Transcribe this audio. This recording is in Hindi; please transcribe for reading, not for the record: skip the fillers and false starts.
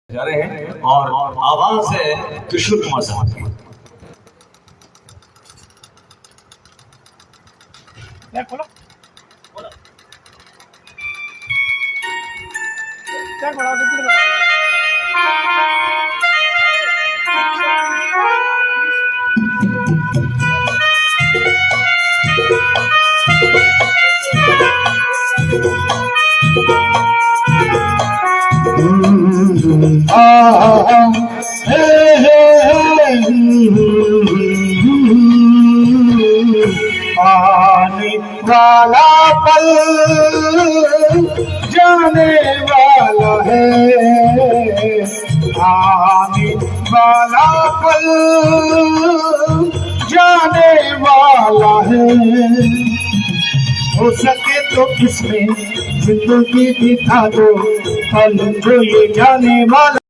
जा रहे हैं और आवाज है किशोर कुमार साहब की। आने वाला पल जाने वाला है, आने वाला पल जाने वाला है। हो सके तो इसमें जिंदगी बिता दो, पल जो ये जाने वाला